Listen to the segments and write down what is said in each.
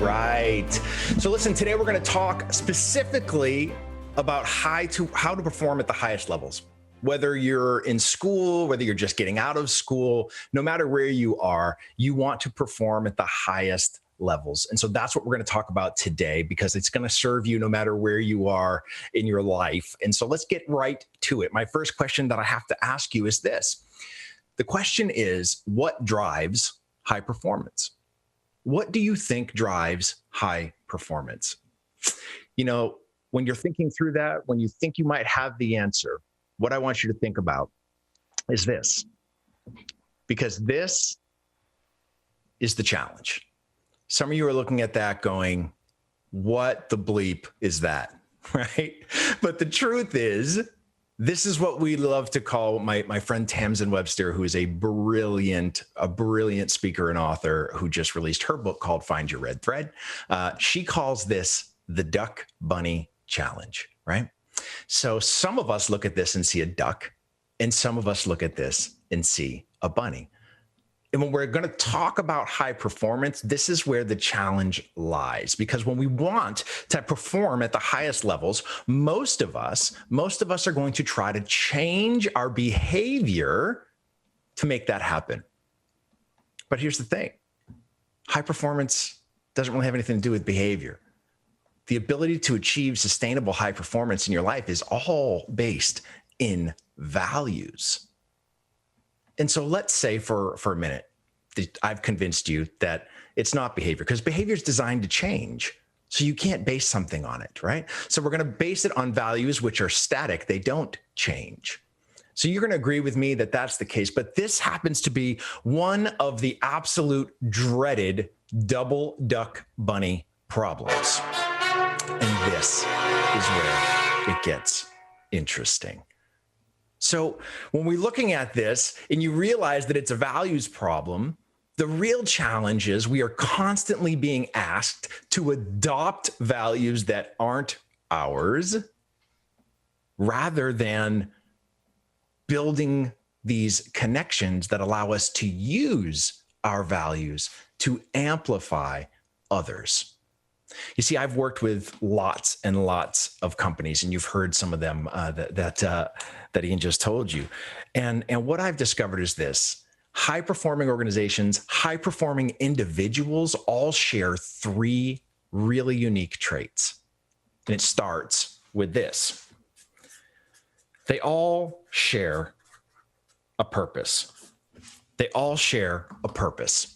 right. So listen, today we're going to talk specifically about how to perform at the highest levels. Whether you're in school, whether you're just getting out of school, no matter where you are, you want to perform at the highest levels. And so that's what we're going to talk about today, because it's going to serve you no matter where you are in your life. And so let's get right to it. My first question that I have to ask you is this. The question is, what drives high performance? What do you think drives high performance? You know, when you're thinking through that, when you think you might have the answer, what I want you to think about is this, because this is the challenge. Some of you are looking at that going, what the bleep is that, right? But the truth is, this is what we love to call, my friend Tamsin Webster, who is a brilliant speaker and author who just released her book called Find Your Red Thread. She calls this the Duck Bunny Challenge, right? So some of us look at this and see a duck, and some of us look at this and see a bunny. And when we're going to talk about high performance, this is where the challenge lies, because when we want to perform at the highest levels, most of us are going to try to change our behavior to make that happen. But here's the thing. High performance doesn't really have anything to do with behavior. The ability to achieve sustainable high performance in your life is all based in values. And so let's say for a minute that I've convinced you that it's not behavior, because behavior is designed to change. So you can't base something on it, right? So we're going to base it on values, which are static. They don't change. So you're going to agree with me that that's the case. But this happens to be one of the absolute dreaded double duck bunny problems. And this is where it gets interesting. So when we're looking at this and you realize that it's a values problem, the real challenge is we are constantly being asked to adopt values that aren't ours, rather than building these connections that allow us to use our values to amplify others. You see, I've worked with lots and lots of companies, and you've heard some of them that Ian just told you. And what I've discovered is this: high-performing organizations, high-performing individuals all share three really unique traits. And it starts with this. They all share a purpose. They all share a purpose.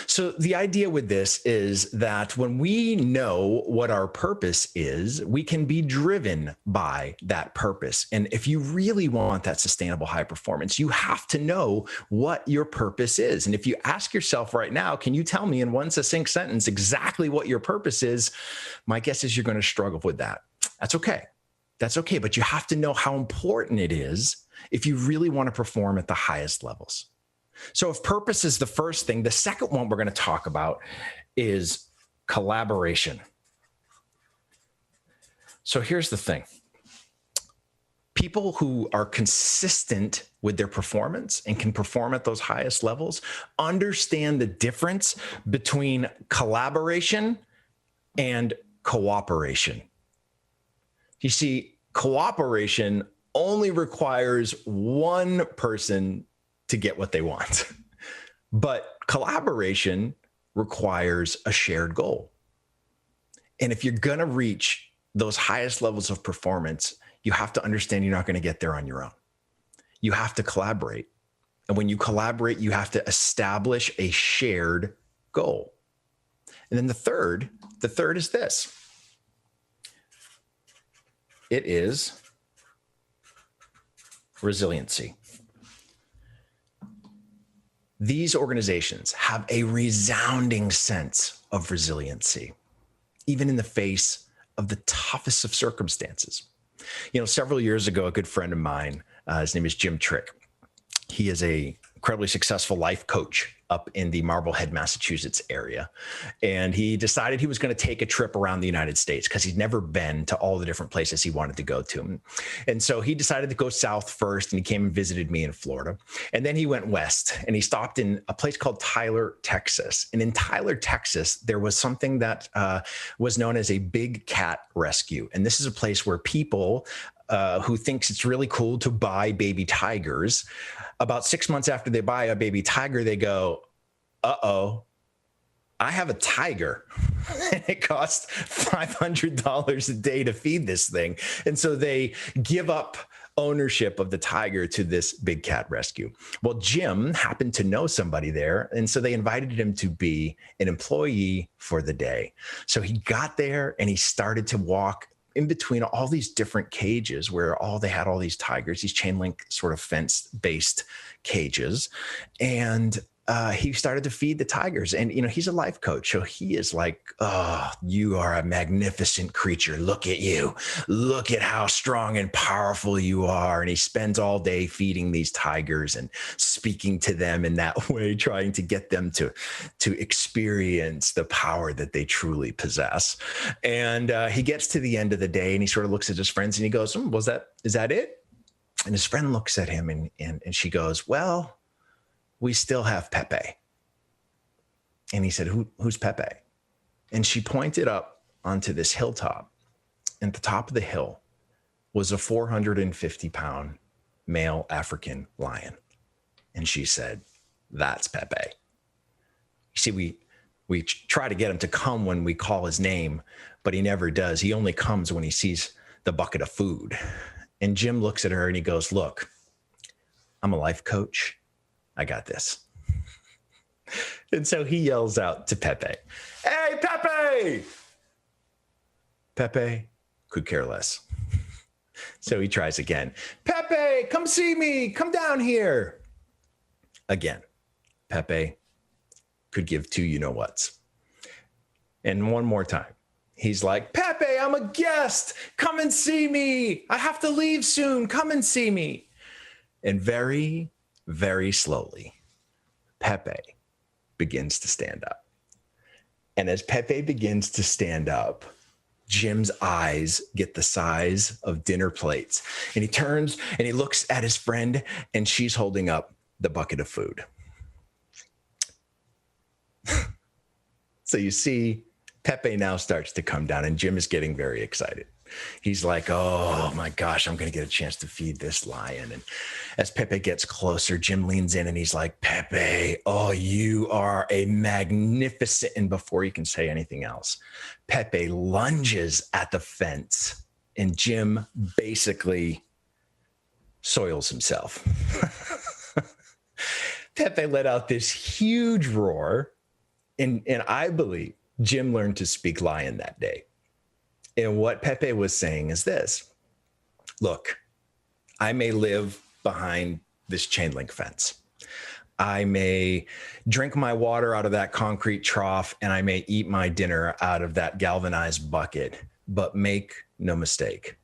So the idea with this is that when we know what our purpose is, we can be driven by that purpose. And if you really want that sustainable high performance, you have to know what your purpose is. And if you ask yourself right now, can you tell me in one succinct sentence exactly what your purpose is? My guess is you're going to struggle with that. That's okay. That's okay. But you have to know how important it is if you really want to perform at the highest levels. So if purpose is the first thing, the second one we're going to talk about is collaboration. So here's the thing. People who are consistent with their performance and can perform at those highest levels understand the difference between collaboration and cooperation. You see, cooperation only requires one person to get what they want. But collaboration requires a shared goal. And if you're going to reach those highest levels of performance, you have to understand you're not going to get there on your own. You have to collaborate. And when you collaborate, you have to establish a shared goal. And then the third is this. It is resiliency. These organizations have a resounding sense of resiliency, even in the face of the toughest of circumstances. You know, several years ago, a good friend of mine, his name is Jim Trick. He is a incredibly successful life coach up in the Marblehead, Massachusetts area. And he decided he was going to take a trip around the United States because he'd never been to all the different places he wanted to go to. And so he decided to go south first, and he came and visited me in Florida. And then he went west, and he stopped in a place called Tyler, Texas. And in Tyler, Texas, there was something that was known as a big cat rescue. And this is a place where people who thinks it's really cool to buy baby tigers, about 6 months after they buy a baby tiger, they go, uh-oh, I have a tiger and it costs $500 a day to feed this thing. And so they give up ownership of the tiger to this big cat rescue. Well, Jim happened to know somebody there. And so they invited him to be an employee for the day. So he got there and he started to walk in between all these different cages where they had all these tigers, these chain link sort of fence based cages. And he started to feed the tigers. And, he's a life coach. So he is like, oh, you are a magnificent creature. Look at you. Look at how strong and powerful you are. And he spends all day feeding these tigers and speaking to them in that way, trying to get them to experience the power that they truly possess. And he gets to the end of the day and he sort of looks at his friends and he goes, is that it? And his friend looks at him and she goes, well, we still have Pepe. And he said, who's Pepe? And she pointed up onto this hilltop. And at the top of the hill was a 450-pound male African lion. And she said, that's Pepe. You see, we try to get him to come when we call his name, but he never does. He only comes when he sees the bucket of food. And Jim looks at her and he goes, look, I'm a life coach. I got this. And so he yells out to Pepe, hey, Pepe! Pepe could care less. So he tries again. Pepe, come see me. Come down here. Again, Pepe could give two you-know-whats. And one more time. He's like, Pepe, I'm a guest. Come and see me. I have to leave soon. Come and see me. And very, very slowly, Pepe begins to stand up. And as Pepe begins to stand up, Jim's eyes get the size of dinner plates. And he turns and he looks at his friend and she's holding up the bucket of food. So you see, Pepe now starts to come down and Jim is getting very excited. He's like, oh my gosh, I'm going to get a chance to feed this lion. And as Pepe gets closer, Jim leans in and he's like, Pepe, oh, you are a magnificent. And before he can say anything else, Pepe lunges at the fence and Jim basically soils himself. Pepe let out this huge roar. And I believe Jim learned to speak lion that day. And what Pepe was saying is this: look, I may live behind this chain link fence. I may drink my water out of that concrete trough and I may eat my dinner out of that galvanized bucket, but make no mistake,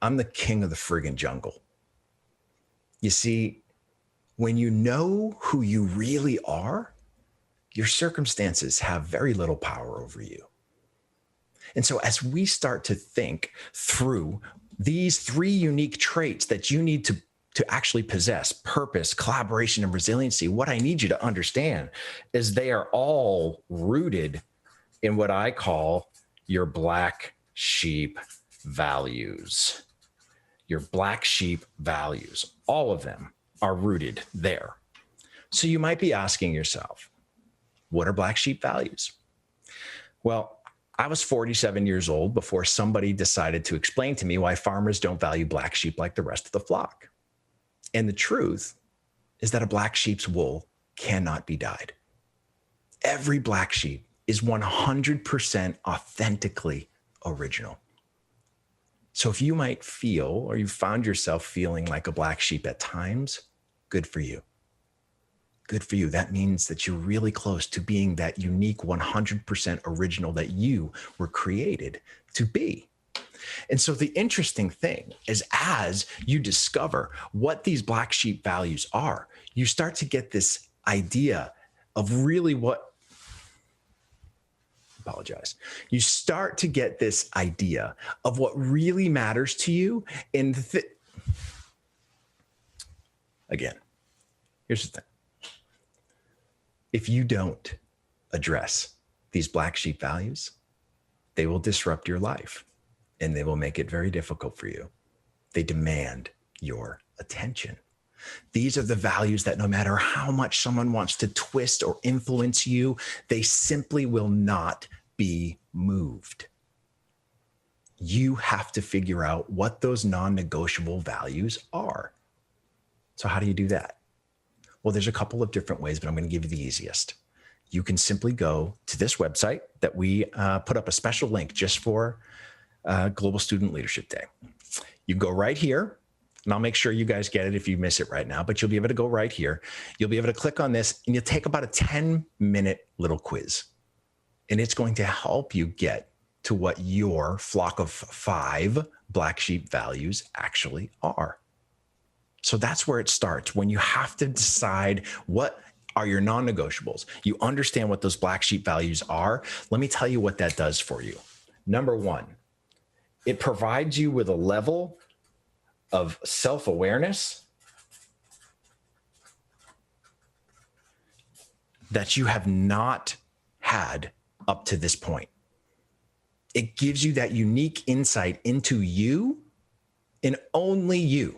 I'm the king of the friggin' jungle. You see, when you know who you really are, your circumstances have very little power over you. And so as we start to think through these three unique traits that you need to actually possess: purpose, collaboration, and resiliency, what I need you to understand is they are all rooted in what I call your black sheep values. Your black sheep values, all of them are rooted there. So you might be asking yourself, what are black sheep values? Well, I was 47 years old before somebody decided to explain to me why farmers don't value black sheep like the rest of the flock. And the truth is that a black sheep's wool cannot be dyed. Every black sheep is 100% authentically original. So if you might feel, or you found yourself feeling like a black sheep at times, good for you. Good for you. That means that you're really close to being that unique 100% original that you were created to be. And so the interesting thing is, as you discover what these black sheep values are, you start to get this idea of really you start to get this idea of what really matters to you. And again, here's the thing. If you don't address these black sheep values, they will disrupt your life and they will make it very difficult for you. They demand your attention. These are the values that no matter how much someone wants to twist or influence you, they simply will not be moved. You have to figure out what those non-negotiable values are. So how do you do that? Well, there's a couple of different ways, but I'm going to give you the easiest. You can simply go to this website that we put up a special link just for Global Student Leadership Day. You go right here, and I'll make sure you guys get it if you miss it right now, but you'll be able to go right here. You'll be able to click on this, and you'll take about a 10-minute little quiz. And it's going to help you get to what your flock of 5 black sheep values actually are. So that's where it starts. When you have to decide what are your non-negotiables, you understand what those black sheep values are. Let me tell you what that does for you. Number 1, it provides you with a level of self-awareness that you have not had up to this point. It gives you that unique insight into you and only you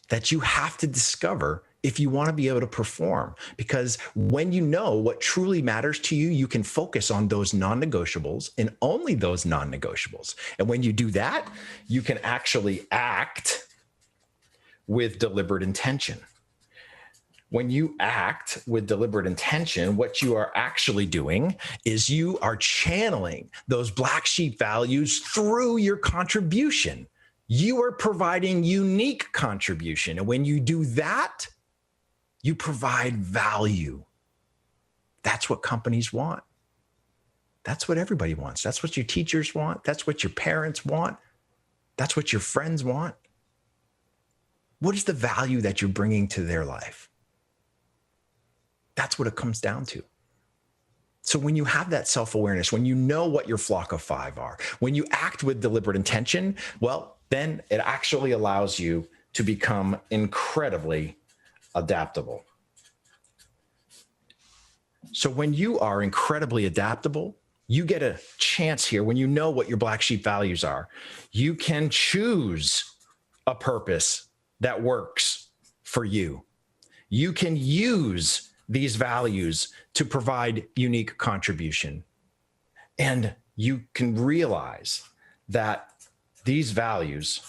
that you have to discover if you want to be able to perform. Because when you know what truly matters to you, you can focus on those non-negotiables and only those non-negotiables. And when you do that, you can actually act with deliberate intention. When you act with deliberate intention, what you are actually doing is you are channeling those black sheep values through your contribution. You are providing unique contribution. And when you do that, you provide value. That's what companies want. That's what everybody wants. That's what your teachers want. That's what your parents want. That's what your friends want. What is the value that you're bringing to their life? That's what it comes down to. So when you have that self-awareness, when you know what your flock of 5 are, when you act with deliberate intention, well, then it actually allows you to become incredibly adaptable. So when you are incredibly adaptable, you get a chance here. When you know what your black sheep values are, you can choose a purpose that works for you. You can use these values to provide unique contribution. And you can realize that these values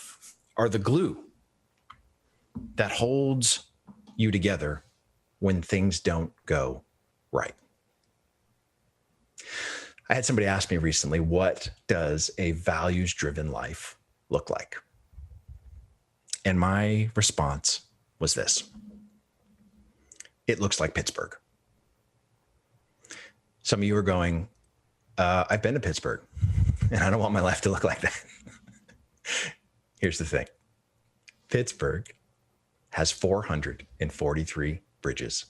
are the glue that holds you together when things don't go right. I had somebody ask me recently, what does a values-driven life look like? And my response was this: it looks like Pittsburgh. Some of you are going, I've been to Pittsburgh and I don't want my life to look like that. Here's the thing. Pittsburgh has 443 bridges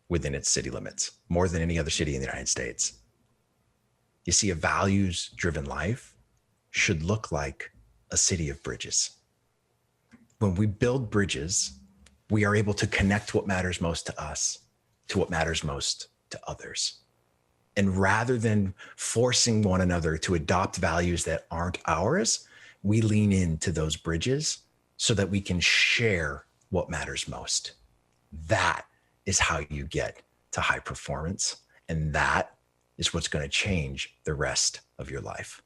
within its city limits, more than any other city in the United States. You see, a values-driven life should look like a city of bridges. When we build bridges, we are able to connect what matters most to us to what matters most to others. And rather than forcing one another to adopt values that aren't ours, we lean into those bridges so that we can share what matters most. That is how you get to high performance. And that is what's going to change the rest of your life.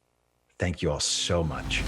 Thank you all so much.